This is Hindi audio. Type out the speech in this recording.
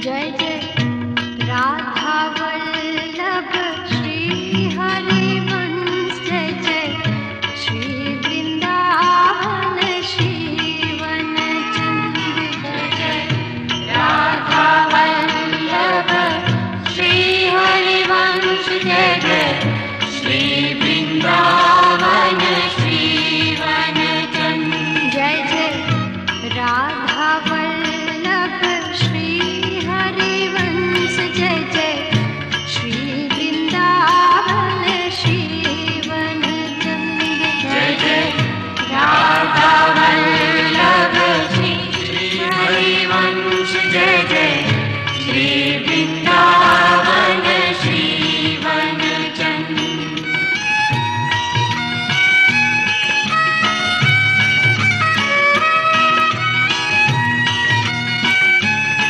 जय जय राधा वल्लभ श्री हरिवंश, जय जय श्री वृंदावन श्री वनचंद्र, जय जय राधा वल्लभ श्री हरिवंश, जय जय श्री वृंदावन